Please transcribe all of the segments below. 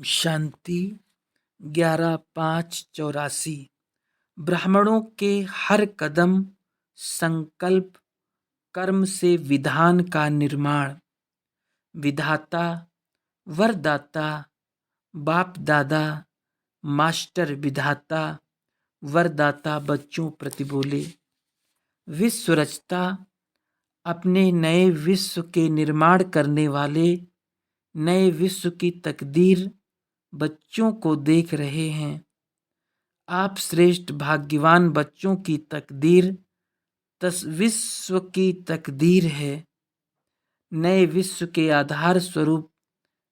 शांति 11/5/84। ब्राह्मणों के हर कदम संकल्प कर्म से विधान का निर्माण। विधाता वरदाता बाप दादा मास्टर विधाता वरदाता बच्चों प्रति बोले। विश्व रचता अपने नए विश्व के निर्माण करने वाले नए विश्व की तकदीर बच्चों को देख रहे हैं। आप श्रेष्ठ भाग्यवान बच्चों की तकदीर विश्व की तकदीर है। नए विश्व के आधार स्वरूप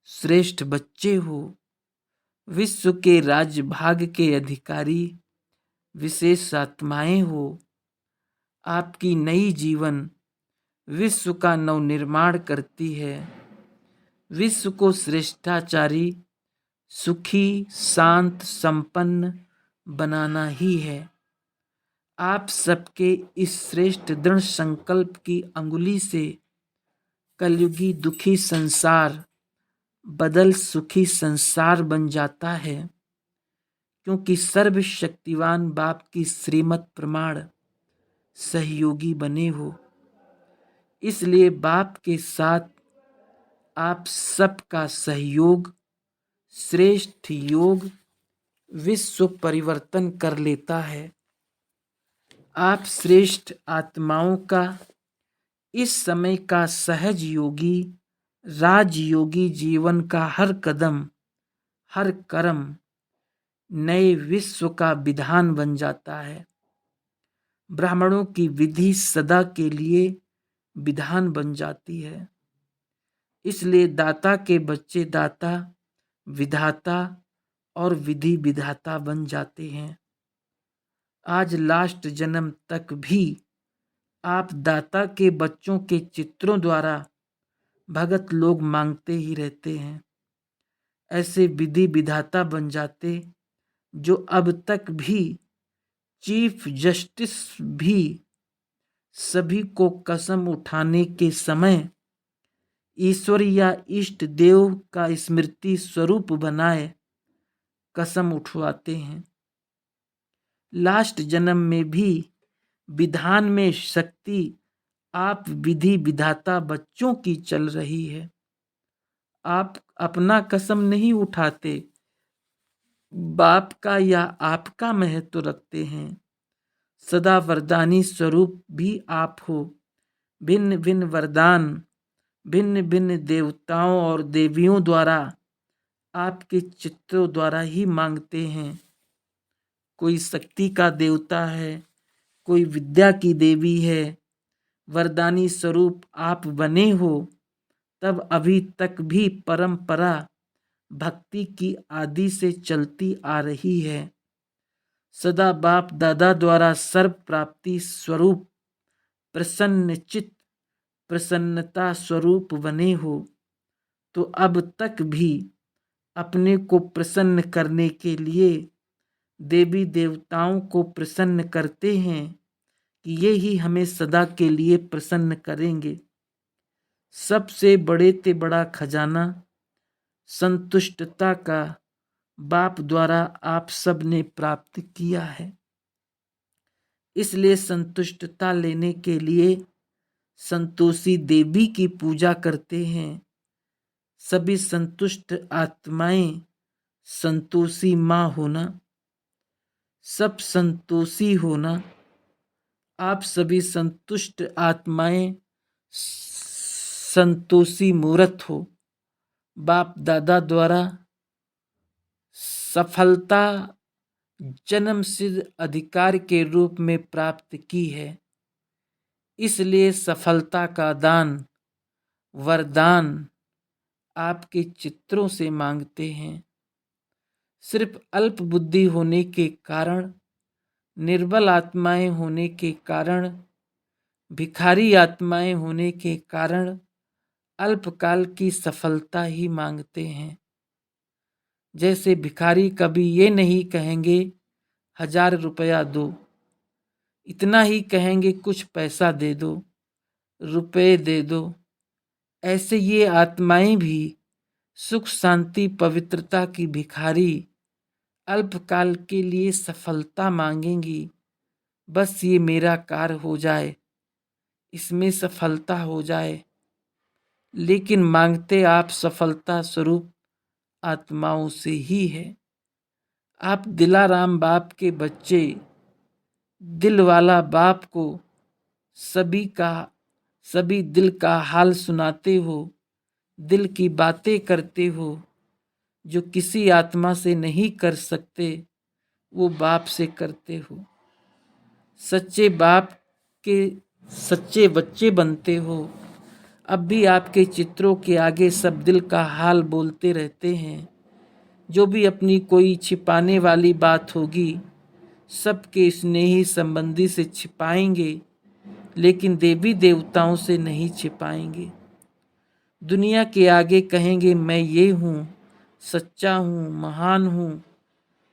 श्रेष्ठ बच्चे हो। विश्व के राज्य भाग के अधिकारी विशेष आत्माएं हो। आपकी नई जीवन विश्व का नवनिर्माण करती है। विश्व को श्रेष्ठाचारी सुखी शांत संपन्न बनाना ही है। आप सबके इस श्रेष्ठ दृढ़ संकल्प की अंगुली से कलयुगी दुखी संसार बदल सुखी संसार बन जाता है, क्योंकि सर्वशक्तिवान बाप की श्रीमत प्रमाण सहयोगी बने हो। इसलिए बाप के साथ आप सबका सहयोग श्रेष्ठ योग विश्व परिवर्तन कर लेता है। आप श्रेष्ठ आत्माओं का इस समय का सहज योगी राजयोगी जीवन का हर कदम हर कर्म नए विश्व का विधान बन जाता है। ब्राह्मणों की विधि सदा के लिए विधान बन जाती है। इसलिए दाता के बच्चे दाता विधाता और विधि विधाता बन जाते हैं। आज लास्ट जन्म तक भी आप दाता के बच्चों के चित्रों द्वारा भगत लोग मांगते ही रहते हैं। ऐसे विधि विधाता बन जाते जो अब तक भी चीफ जस्टिस भी सभी को कसम उठाने के समय ईश्वर या इष्ट देव का स्मृति स्वरूप बनाए कसम उठवाते हैं। लास्ट जन्म में भी विधान में शक्ति आप विधि विधाता बच्चों की चल रही है। आप अपना कसम नहीं उठाते, बाप का या आपका महत्व रखते हैं। सदा वरदानी स्वरूप भी आप हो। भिन्न भिन्न वरदान भिन्न भिन्न देवताओं और देवियों द्वारा आपके चित्रों द्वारा ही मांगते हैं। कोई शक्ति का देवता है, कोई विद्या की देवी है। वरदानी स्वरूप आप बने हो, तब अभी तक भी परंपरा भक्ति की आदि से चलती आ रही है। सदा बाप दादा द्वारा सर्व प्राप्ति स्वरूप प्रसन्न चित्त प्रसन्नता स्वरूप बने हो, तो अब तक भी अपने को प्रसन्न करने के लिए देवी देवताओं को प्रसन्न करते हैं कि ये ही हमें सदा के लिए प्रसन्न करेंगे। सबसे बड़े ते बड़ा खजाना संतुष्टता का बाप द्वारा आप सब ने प्राप्त किया है। इसलिए संतुष्टता लेने के लिए संतोषी देवी की पूजा करते हैं। सभी संतुष्ट आत्माएं संतोषी माँ होना, सब संतोषी होना। आप सभी संतुष्ट आत्माएं संतोषी मूर्त हो। बाप दादा द्वारा सफलता जन्म सिद्ध अधिकार के रूप में प्राप्त की है। इसलिए सफलता का दान वरदान आपके चित्रों से मांगते हैं। सिर्फ अल्प बुद्धि होने के कारण, निर्बल आत्माएं होने के कारण, भिखारी आत्माएं होने के कारण अल्पकाल की सफलता ही मांगते हैं। जैसे भिखारी कभी ये नहीं कहेंगे 1000 रुपया दो, इतना ही कहेंगे कुछ पैसा दे दो, रुपए दे दो। ऐसे ये आत्माएं भी सुख शांति पवित्रता की भिखारी अल्पकाल के लिए सफलता मांगेंगी। बस ये मेरा कार्य हो जाए, इसमें सफलता हो जाए। लेकिन मांगते आप सफलता स्वरूप आत्माओं से ही है। आप दिलाराम बाप के बच्चे, दिल वाला बाप को सभी दिल का हाल सुनाते हो, दिल की बातें करते हो। जो किसी आत्मा से नहीं कर सकते वो बाप से करते हो। सच्चे बाप के सच्चे बच्चे बनते हो। अब भी आपके चित्रों के आगे सब दिल का हाल बोलते रहते हैं। जो भी अपनी कोई छिपाने वाली बात होगी सबके स्नेही संबंधी से छिपाएंगे, लेकिन देवी देवताओं से नहीं छिपाएंगे। दुनिया के आगे कहेंगे मैं ये हूँ, सच्चा हूँ, महान हूँ।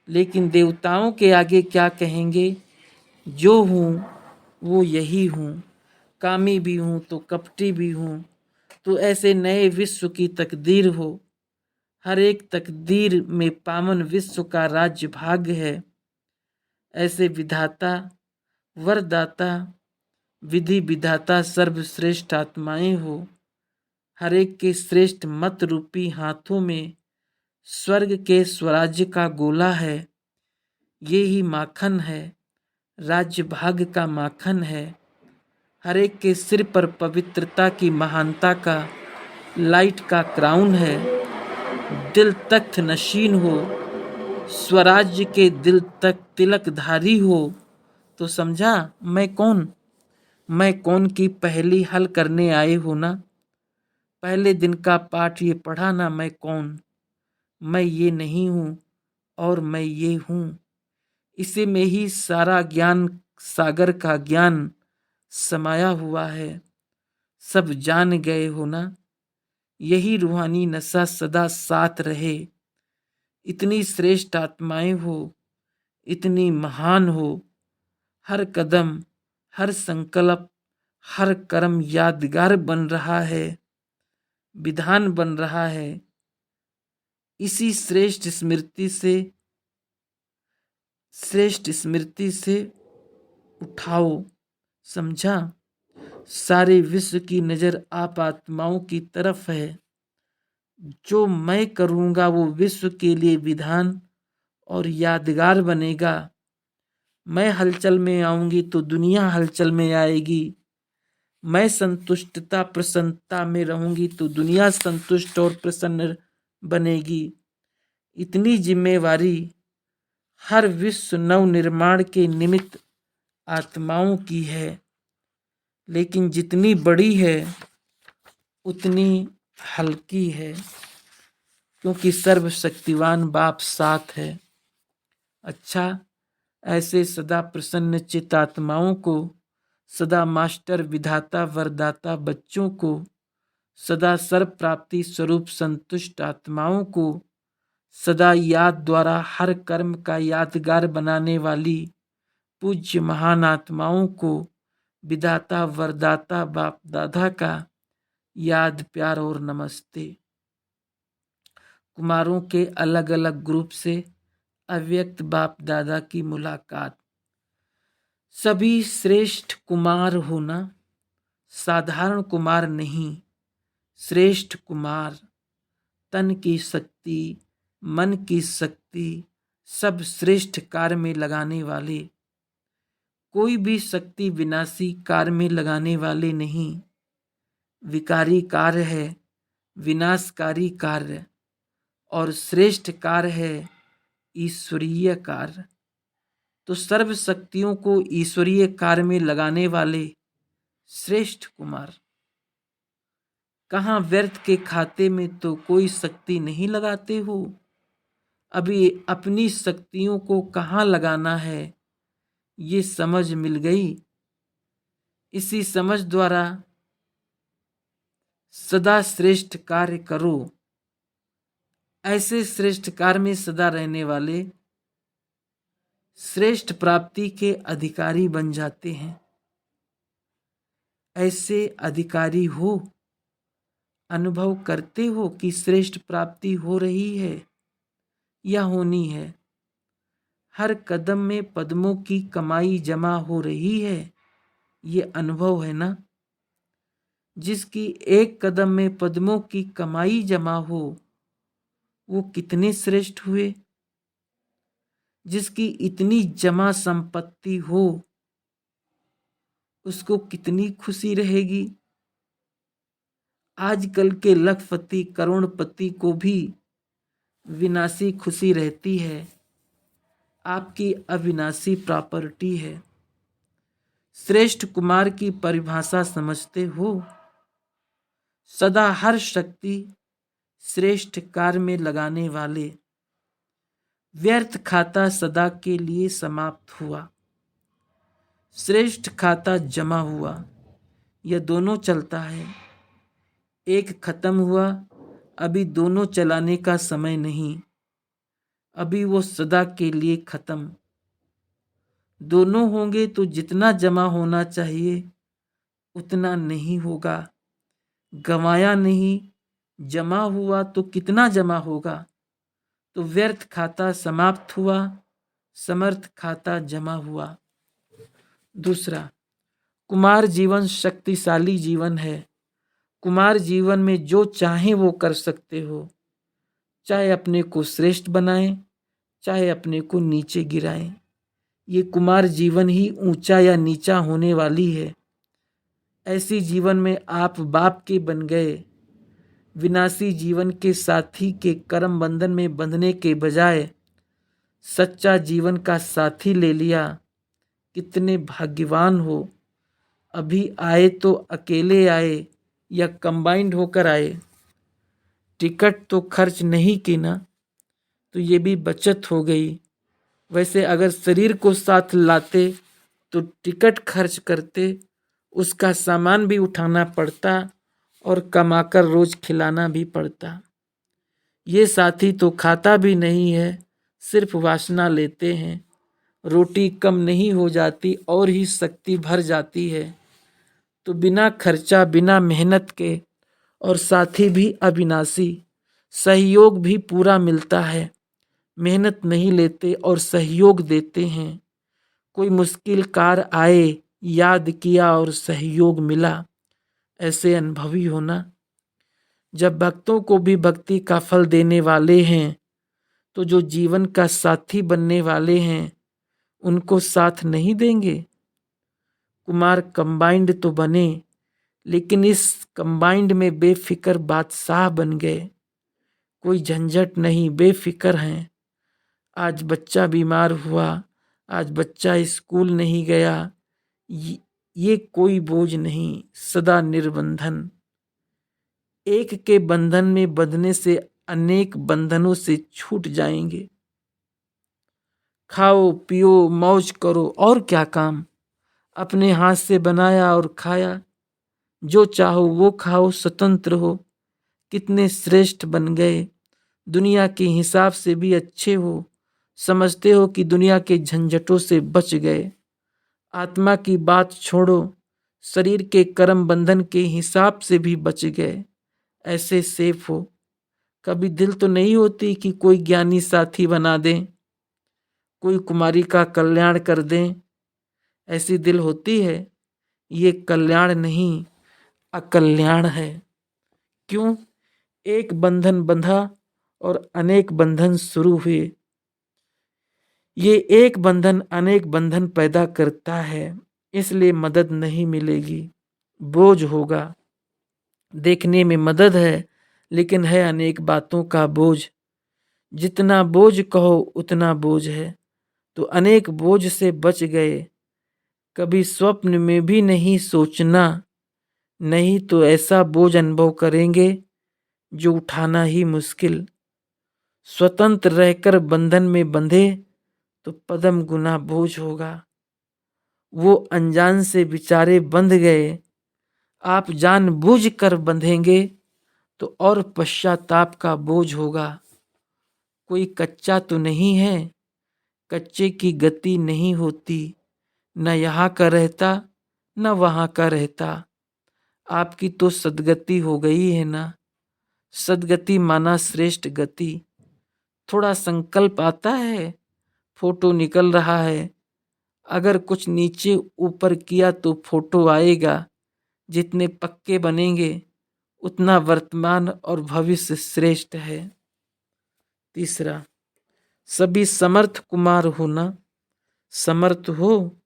लेकिन देवताओं के आगे क्या कहेंगे? जो हूँ वो यही हूँ। कामी भी हूँ तो कपटी भी हूँ। तो ऐसे नए विश्व की तकदीर हो। हर एक तकदीर में पावन विश्व का राज्य भाग्य है। ऐसे विधाता वरदाता विधि विधाता सर्वश्रेष्ठ आत्माएं हो। हर एक के श्रेष्ठ मत रूपी हाथों में स्वर्ग के स्वराज्य का गोला है। ये ही माखन है, राज्य भाग्य का माखन है। हर एक के सिर पर पवित्रता की महानता का लाइट का क्राउन है। दिल तख्त नशीन हो, स्वराज्य के दिल तक तिलकधारी हो। तो समझा मैं कौन की पहली हल करने आए हो ना। पहले दिन का पाठ ये पढ़ा ना, मैं ये नहीं हूँ और मैं ये हूँ। इसी में ही सारा ज्ञान सागर का ज्ञान समाया हुआ है। सब जान गए हो ना। यही रूहानी नशा सदा साथ रहे। इतनी श्रेष्ठ आत्माएं हो, इतनी महान हो। हर कदम, हर संकल्प, हर कर्म यादगार बन रहा है, विधान बन रहा है। इसी श्रेष्ठ स्मृति से उठाओ। समझा? सारे विश्व की नजर आप आत्माओं की तरफ है। जो मैं करूंगा वो विश्व के लिए विधान और यादगार बनेगा। मैं हलचल में आऊंगी तो दुनिया हलचल में आएगी। मैं संतुष्टता प्रसन्नता में रहूंगी तो दुनिया संतुष्ट और प्रसन्न बनेगी। इतनी जिम्मेवारी हर विश्व नव निर्माण के निमित्त आत्माओं की है। लेकिन जितनी बड़ी है उतनी हल्की है, क्योंकि सर्वशक्तिवान बाप साथ है। अच्छा, ऐसे सदा प्रसन्न चित्त आत्माओं को, सदा मास्टर विधाता वरदाता बच्चों को, सदा सर्व प्राप्ति स्वरूप संतुष्ट आत्माओं को, सदा याद द्वारा हर कर्म का यादगार बनाने वाली पूज्य महान आत्माओं को, विधाता वरदाता बाप दादा का याद प्यार और नमस्ते। कुमारों के अलग अलग ग्रुप से अव्यक्त बाप दादा की मुलाकात। सभी श्रेष्ठ कुमार होना, साधारण कुमार नहीं, श्रेष्ठ कुमार। तन की शक्ति, मन की शक्ति सब श्रेष्ठ कार्य में लगाने वाले। कोई भी शक्ति विनाशी कार्य में लगाने वाले नहीं। विकारी कार्य है, विनाशकारी कार्य, और श्रेष्ठ कार्य है ईश्वरीय कार्य। तो सर्व शक्तियों को ईश्वरीय कार्य में लगाने वाले श्रेष्ठ कुमार। कहाँ व्यर्थ के खाते में तो कोई शक्ति नहीं लगाते हो। अभी अपनी शक्तियों को कहाँ लगाना है ये समझ मिल गई। इसी समझ द्वारा सदा श्रेष्ठ कार्य करो। ऐसे श्रेष्ठ कार्य में सदा रहने वाले श्रेष्ठ प्राप्ति के अधिकारी बन जाते हैं। ऐसे अधिकारी हो, अनुभव करते हो कि श्रेष्ठ प्राप्ति हो रही है या होनी है? हर कदम में पद्मों की कमाई जमा हो रही है, ये अनुभव है ना? जिसकी एक कदम में पद्मों की कमाई जमा हो, वो कितने श्रेष्ठ हुए। जिसकी इतनी जमा संपत्ति हो, उसको कितनी खुशी रहेगी। आजकल के लखपति करोड़पति को भी विनाशी खुशी रहती है, आपकी अविनाशी प्रॉपर्टी है। श्रेष्ठ कुमार की परिभाषा समझते हो? सदा हर शक्ति श्रेष्ठ कार्य में लगाने वाले। व्यर्थ खाता सदा के लिए समाप्त हुआ, श्रेष्ठ खाता जमा हुआ। यह दोनों चलता है, एक खत्म हुआ, अभी दोनों चलाने का समय नहीं, अभी वो सदा के लिए खत्म। दोनों होंगे तो जितना जमा होना चाहिए उतना नहीं होगा। गंवाया नहीं, जमा हुआ तो कितना जमा होगा। तो व्यर्थ खाता समाप्त हुआ, समर्थ खाता जमा हुआ। दूसरा, कुमार जीवन शक्तिशाली जीवन है। कुमार जीवन में जो चाहे वो कर सकते हो, चाहे अपने को श्रेष्ठ बनाएं, चाहे अपने को नीचे गिराएं। ये कुमार जीवन ही ऊंचा या नीचा होने वाली है। ऐसी जीवन में आप बाप के बन गए। विनाशी जीवन के साथी के कर्म बंधन में बंधने के बजाय सच्चा जीवन का साथी ले लिया। कितने भाग्यवान हो। अभी आए तो अकेले आए या कंबाइंड होकर आए। टिकट तो खर्च नहीं की ना, तो ये भी बचत हो गई। वैसे अगर शरीर को साथ लाते तो टिकट खर्च करते, उसका सामान भी उठाना पड़ता और कमाकर रोज खिलाना भी पड़ता। ये साथी तो खाता भी नहीं है, सिर्फ वासना लेते हैं। रोटी कम नहीं हो जाती और ही शक्ति भर जाती है। तो बिना खर्चा, बिना मेहनत के, और साथी भी अविनाशी, सहयोग भी पूरा मिलता है। मेहनत नहीं लेते और सहयोग देते हैं। कोई मुश्किल कार्य आए, याद किया और सहयोग मिला। ऐसे अनुभवी होना। जब भक्तों को भी भक्ति का फल देने वाले हैं, तो जो जीवन का साथी बनने वाले हैं उनको साथ नहीं देंगे। कुमार कंबाइंड तो बने, लेकिन इस कंबाइंड में बेफिक्र बादशाह बन गए। कोई झंझट नहीं, बेफिक्र हैं। आज बच्चा बीमार हुआ, आज बच्चा स्कूल नहीं गया, ये कोई बोझ नहीं, सदा निर्बंधन। एक के बंधन में बंधने से अनेक बंधनों से छूट जाएंगे। खाओ पियो मौज करो, और क्या काम। अपने हाथ से बनाया और खाया, जो चाहो वो खाओ, स्वतंत्र हो। कितने श्रेष्ठ बन गए। दुनिया के हिसाब से भी अच्छे हो। समझते हो कि दुनिया के झंझटों से बच गए। आत्मा की बात छोड़ो, शरीर के कर्म बंधन के हिसाब से भी बच गए। ऐसे सेफ हो। कभी दिल तो नहीं होती कि कोई ज्ञानी साथी बना दें, कोई कुमारी का कल्याण कर दें। ऐसी दिल होती है? ये कल्याण नहीं, अकल्याण है। क्यों? एक बंधन बंधा और अनेक बंधन शुरू हुए। ये एक बंधन अनेक बंधन पैदा करता है, इसलिए मदद नहीं मिलेगी, बोझ होगा। देखने में मदद है, लेकिन है अनेक बातों का बोझ। जितना बोझ कहो उतना बोझ है। तो अनेक बोझ से बच गए। कभी स्वप्न में भी नहीं सोचना, नहीं तो ऐसा बोझ अनुभव करेंगे जो उठाना ही मुश्किल। स्वतंत्र रहकर बंधन में बंधे तो पदम गुना बोझ होगा। वो अनजान से बेचारे बंध गए, आप जानबूझ कर बंधेंगे तो और पश्चाताप का बोझ होगा। कोई कच्चा तो नहीं है, कच्चे की गति नहीं होती। न यहाँ का रहता, न वहाँ का रहता। आपकी तो सदगति हो गई है ना। सदगति माना श्रेष्ठ गति। थोड़ा संकल्प आता है, फोटो निकल रहा है। अगर कुछ नीचे ऊपर किया तो फोटो आएगा। जितने पक्के बनेंगे उतना वर्तमान और भविष्य श्रेष्ठ है। तीसरा, सभी समर्थ कुमार होना। समर्थ हो,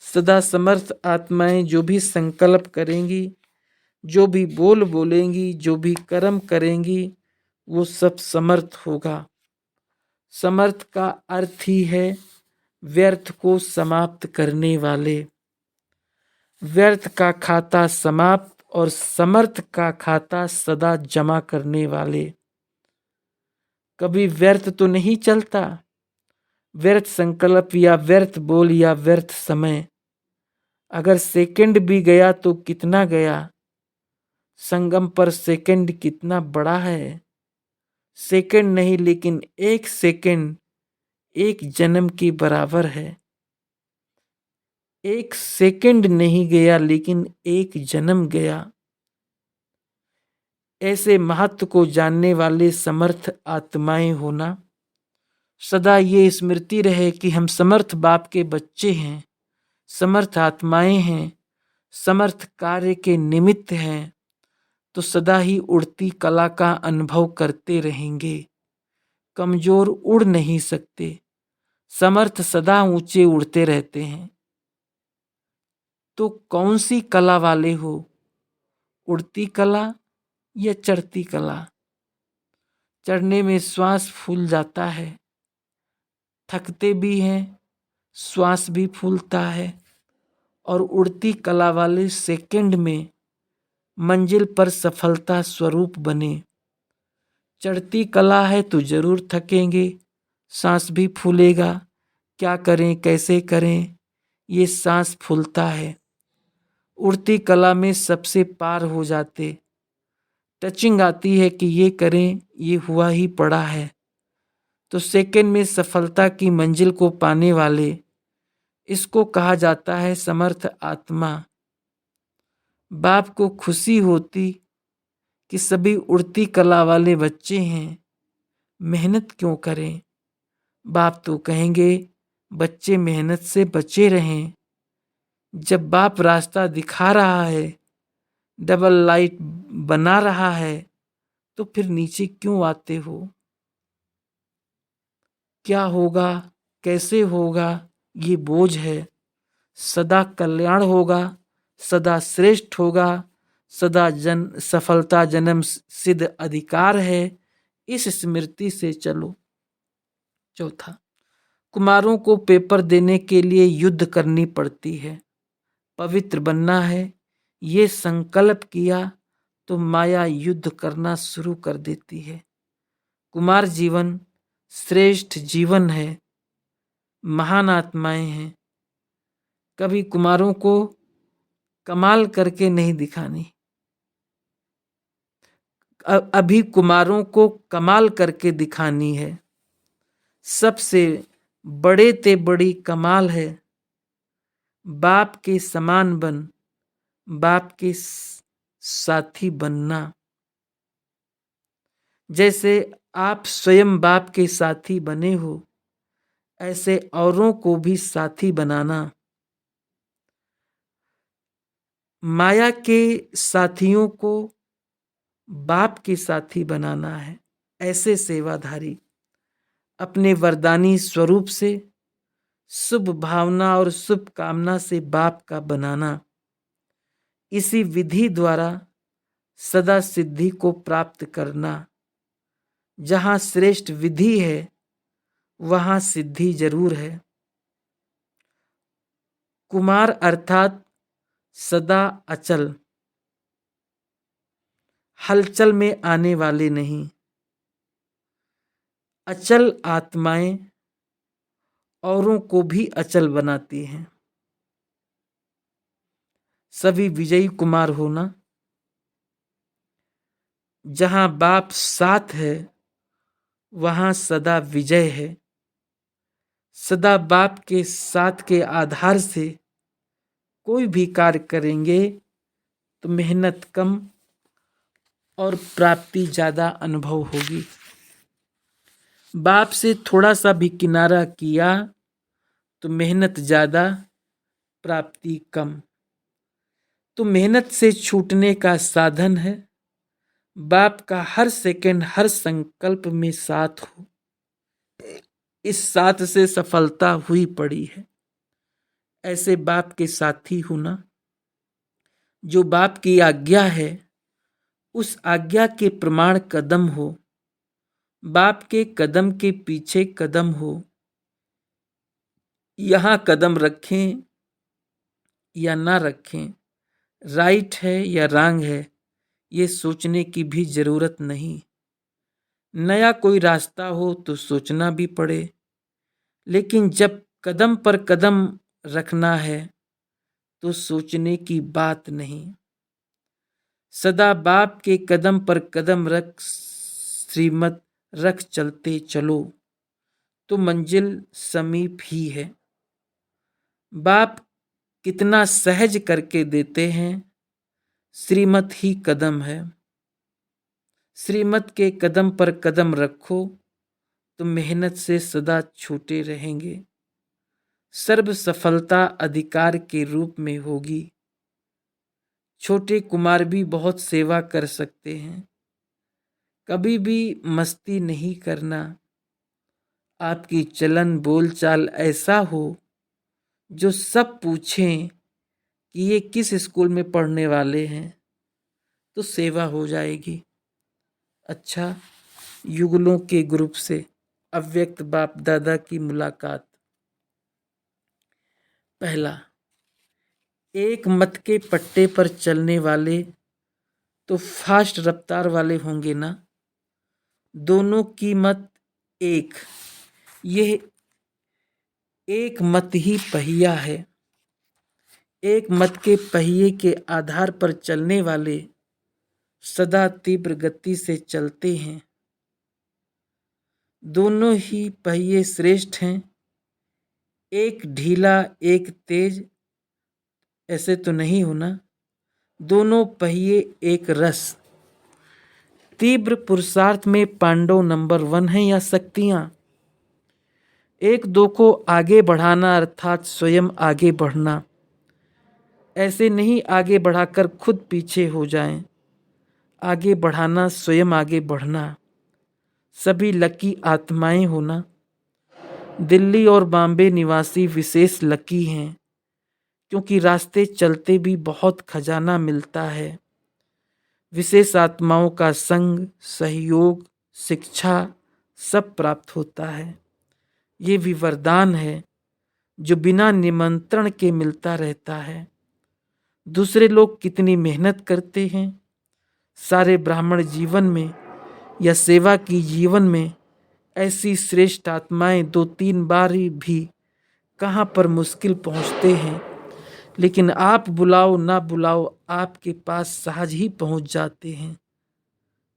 सदा समर्थ आत्माएं जो भी संकल्प करेंगी, जो भी बोलेंगी, जो भी कर्म करेंगी, वो सब समर्थ होगा। समर्थ का अर्थ ही है व्यर्थ को समाप्त करने वाले। व्यर्थ का खाता समाप्त और समर्थ का खाता सदा जमा करने वाले। कभी व्यर्थ तो नहीं चलता। व्यर्थ संकल्प या व्यर्थ बोल या व्यर्थ समय, अगर सेकंड भी गया तो कितना गया। संगम पर सेकंड कितना बड़ा है। सेकंड नहीं, लेकिन एक सेकंड एक जन्म के बराबर है। एक सेकंड नहीं गया, लेकिन एक जन्म गया। ऐसे महत्व को जानने वाले समर्थ आत्माएं होना। सदा ये स्मृति रहे कि हम समर्थ बाप के बच्चे हैं, समर्थ आत्माएं हैं, समर्थ कार्य के निमित्त हैं, तो सदा ही उड़ती कला का अनुभव करते रहेंगे। कमजोर उड़ नहीं सकते, समर्थ सदा ऊंचे उड़ते रहते हैं। तो कौन सी कला वाले हो, उड़ती कला या चढ़ती कला? चढ़ने में श्वास फूल जाता है, थकते भी हैं, श्वास भी फूलता है। और उड़ती कला वाले सेकंड में मंजिल पर सफलता स्वरूप बने। चढ़ती कला है तो जरूर थकेंगे, सांस भी फूलेगा। क्या करें, कैसे करें, ये सांस फूलता है। उड़ती कला में सबसे पार हो जाते। टचिंग आती है कि ये करें, ये हुआ ही पड़ा है। तो सेकंड में सफलता की मंजिल को पाने वाले, इसको कहा जाता है समर्थ आत्मा। बाप को खुशी होती कि सभी उड़ती कला वाले बच्चे हैं, मेहनत क्यों करें। बाप तो कहेंगे बच्चे मेहनत से बचे रहें। जब बाप रास्ता दिखा रहा है, डबल लाइट बना रहा है, तो फिर नीचे क्यों आते हो। क्या होगा, कैसे होगा, ये बोझ है। सदा कल्याण होगा, सदा श्रेष्ठ होगा, सदा सफलता जन्म सिद्ध अधिकार है। इस स्मृति से चलो। चौथा, कुमारों को पेपर देने के लिए युद्ध करनी पड़ती है। पवित्र बनना है, ये संकल्प किया तो माया युद्ध करना शुरू कर देती है। कुमार जीवन श्रेष्ठ जीवन है, महान आत्माएं हैं। कभी कुमारों को कमाल करके नहीं दिखानी। अभी कुमारों को कमाल करके दिखानी है। सबसे बड़े ते बड़ी कमाल है, बाप के समान बन, बाप के साथी बनना। जैसे आप स्वयं बाप के साथी बने हो, ऐसे औरों को भी साथी बनाना। माया के साथियों को बाप के साथी बनाना है। ऐसे सेवाधारी अपने वरदानी स्वरूप से, शुभ भावना और शुभ कामना से बाप का बनाना। इसी विधि द्वारा सदा सिद्धि को प्राप्त करना। जहां श्रेष्ठ विधि है वहां सिद्धि जरूर है। कुमार अर्थात सदा अचल, हलचल में आने वाले नहीं। अचल आत्माएं औरों को भी अचल बनाती हैं। सभी विजयी कुमार होना। जहां बाप साथ है वहां सदा विजय है। सदा बाप के साथ के आधार से कोई भी कार्य करेंगे तो मेहनत कम, और प्राप्ति ज़्यादा अनुभव होगी। बाप से थोड़ा सा भी किनारा किया तो मेहनत ज़्यादा, प्राप्ति कम। तो मेहनत से छूटने का साधन है बाप का हर सेकंड हर संकल्प में साथ हो। इस साथ से सफलता हुई पड़ी है। ऐसे बाप के साथी होना, जो बाप की आज्ञा है उस आज्ञा के प्रमाण कदम हो, बाप के कदम के पीछे कदम हो। यहाँ कदम रखें या ना रखें, राइट है या रॉन्ग है, ये सोचने की भी जरूरत नहीं। नया कोई रास्ता हो तो सोचना भी पड़े, लेकिन जब कदम पर कदम रखना है तो सोचने की बात नहीं। सदा बाप के कदम पर कदम रख श्रीमत रख चलते चलो तो मंजिल समीप ही है। बाप कितना सहज करके देते हैं, श्रीमत ही कदम है। श्रीमत के कदम पर कदम रखो तो मेहनत से सदा छूटे रहेंगे। सर्व सफलता अधिकार के रूप में होगी। छोटे कुमार भी बहुत सेवा कर सकते हैं। कभी भी मस्ती नहीं करना। आपकी चलन बोलचाल ऐसा हो जो सब पूछें कि ये किस स्कूल में पढ़ने वाले हैं, तो सेवा हो जाएगी। अच्छा, युगलों के ग्रुप से अव्यक्त बाप दादा की मुलाकात। पहला, एक मत के पट्टे पर चलने वाले तो फास्ट रफ्तार वाले होंगे ना। दोनों की मत एक, यह एक मत ही पहिया है। एक मत के पहिए के आधार पर चलने वाले सदा तीव्र गति से चलते हैं। दोनों ही पहिए श्रेष्ठ हैं, एक ढीला एक तेज, ऐसे तो नहीं होना। दोनों पहिए एक रस। तीव्र पुरुषार्थ में पांडव नंबर 1 है या शक्तियां? एक दो को आगे बढ़ाना अर्थात स्वयं आगे बढ़ना। ऐसे नहीं आगे बढ़ाकर खुद पीछे हो जाएं। आगे बढ़ाना, स्वयं आगे बढ़ना। सभी लकी आत्माएं होना। दिल्ली और बॉम्बे निवासी विशेष लकी हैं, क्योंकि रास्ते चलते भी बहुत खजाना मिलता है। विशेष आत्माओं का संग, सहयोग, शिक्षा सब प्राप्त होता है। ये भी वरदान है जो बिना निमंत्रण के मिलता रहता है। दूसरे लोग कितनी मेहनत करते हैं, सारे ब्राह्मण जीवन में या सेवा की जीवन में ऐसी श्रेष्ठ आत्माएं 2-3 बार भी कहाँ पर मुश्किल पहुँचते हैं, लेकिन आप बुलाओ ना बुलाओ आपके पास सहज ही पहुँच जाते हैं।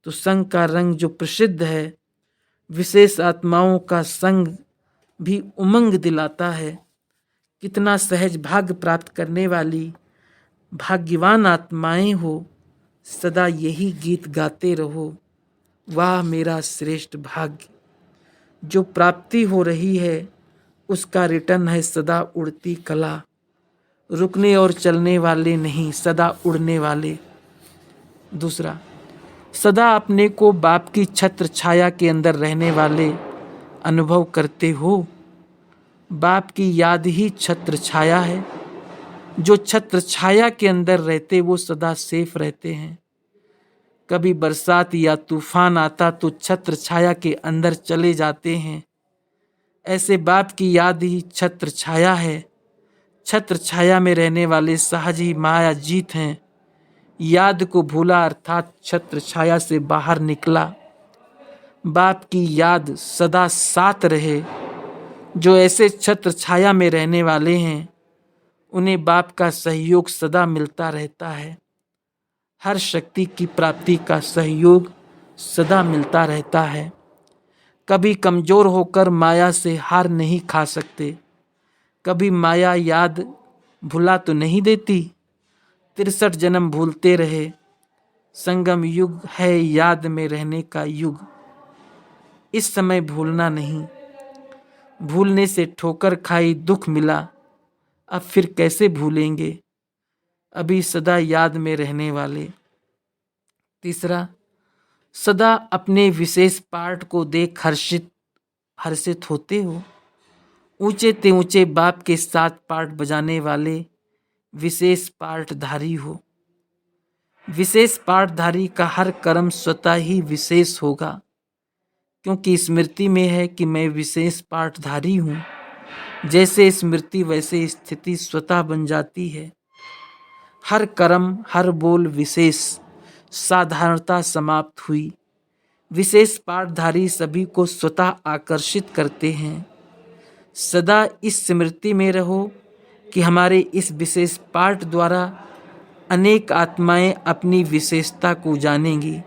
तो संग का रंग जो प्रसिद्ध है, विशेष आत्माओं का संग भी उमंग दिलाता है। कितना सहज भाग्य प्राप्त करने वाली भाग्यवान आत्माएं हो, सदा यही गीत गाते रहो, वाह मेरा श्रेष्ठ भाग्य। जो प्राप्ति हो रही है उसका रिटर्न है सदा उड़ती कला। रुकने और चलने वाले नहीं, सदा उड़ने वाले। दूसरा, सदा अपने को बाप की छत्र छाया के अंदर रहने वाले अनुभव करते हो। बाप की याद ही छत्र छाया है। जो छत्र छाया के अंदर रहते वो सदा सेफ रहते हैं। कभी बरसात या तूफान आता तो छत्र छाया के अंदर चले जाते हैं। ऐसे बाप की याद ही छत्र छाया है। छत्र छाया में रहने वाले सहज ही माया जीत हैं। याद को भूला अर्थात छत्र छाया से बाहर निकला। बाप की याद सदा साथ रहे। जो ऐसे छत्र छाया में रहने वाले हैं उन्हें बाप का सहयोग सदा मिलता रहता है। हर शक्ति की प्राप्ति का सहयोग सदा मिलता रहता है। कभी कमजोर होकर माया से हार नहीं खा सकते। कभी माया याद भुला तो नहीं देती। 63 जन्म भूलते रहे, संगम युग है याद में रहने का युग। इस समय भूलना नहीं, भूलने से ठोकर खाई दुख मिला, अब फिर कैसे भूलेंगे अभी सदा याद में रहने वाले। तीसरा, सदा अपने विशेष पार्ट को देख हर्षित होते हो। ऊंचे ते ऊंचे बाप के साथ पार्ट बजाने वाले विशेष पार्टधारी हो। विशेष पार्टधारी का हर कर्म स्वतः ही विशेष होगा, क्योंकि स्मृति में है कि मैं विशेष पार्टधारी हूँ। जैसे स्मृति वैसे स्थिति स्वतः बन जाती है। हर कर्म हर बोल विशेष, साधारणता समाप्त हुई। विशेष पार्टधारी सभी को स्वतः आकर्षित करते हैं। सदा इस स्मृति में रहो कि हमारे इस विशेष पार्ट द्वारा अनेक आत्माएं अपनी विशेषता को जानेंगी।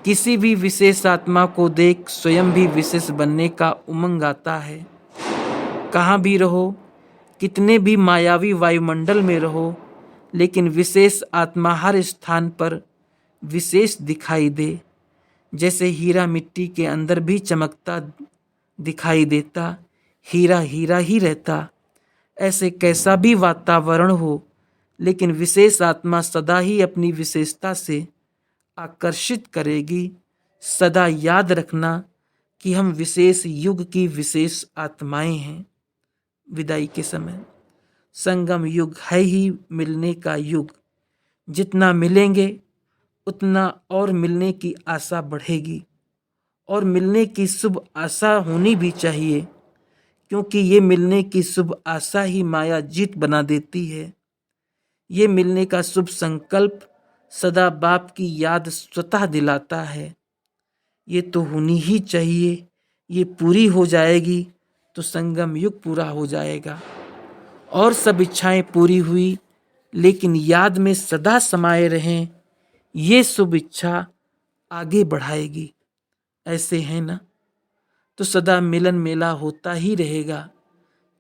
किसी भी विशेष आत्मा को देख स्वयं भी विशेष बनने का उमंग आता है। कहाँ भी रहो, कितने भी मायावी वायुमंडल में रहो, लेकिन विशेष आत्मा हर स्थान पर विशेष दिखाई दे। जैसे हीरा मिट्टी के अंदर भी चमकता दिखाई देता, हीरा हीरा ही रहता। ऐसे कैसा भी वातावरण हो, लेकिन विशेष आत्मा सदा ही अपनी विशेषता से आकर्षित करेगी। सदा याद रखना कि हम विशेष युग की विशेष आत्माएं हैं। विदाई के समय, संगम युग है ही मिलने का युग। जितना मिलेंगे उतना और मिलने की आशा बढ़ेगी, और मिलने की शुभ आशा होनी भी चाहिए, क्योंकि ये मिलने की शुभ आशा ही माया जीत बना देती है। ये मिलने का शुभ संकल्प सदा बाप की याद स्वतः दिलाता है। ये तो होनी ही चाहिए, ये पूरी हो जाएगी तो संगम युग पूरा हो जाएगा और सब इच्छाएं पूरी हुई, लेकिन याद में सदा समाये रहें, ये शुभ इच्छा आगे बढ़ाएगी। ऐसे है ना, तो सदा मिलन मेला होता ही रहेगा,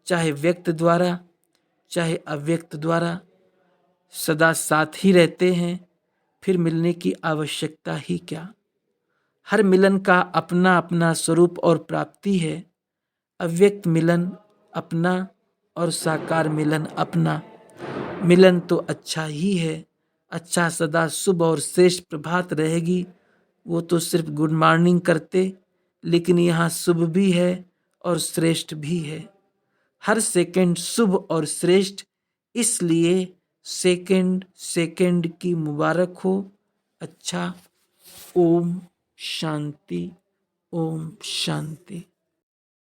चाहे व्यक्त द्वारा चाहे अव्यक्त द्वारा। सदा साथ ही रहते हैं, फिर मिलने की आवश्यकता ही क्या। हर मिलन का अपना अपना स्वरूप और प्राप्ति है। अव्यक्त मिलन अपना और साकार मिलन अपना। मिलन तो अच्छा ही है, अच्छा सदा शुभ और श्रेष्ठ प्रभात रहेगी। वो तो सिर्फ गुड मॉर्निंग करते, लेकिन यहाँ शुभ भी है और श्रेष्ठ भी है। हर सेकंड शुभ और श्रेष्ठ, इसलिए सेकंड सेकंड की मुबारक हो। अच्छा, ओम शांति, ओम शांति।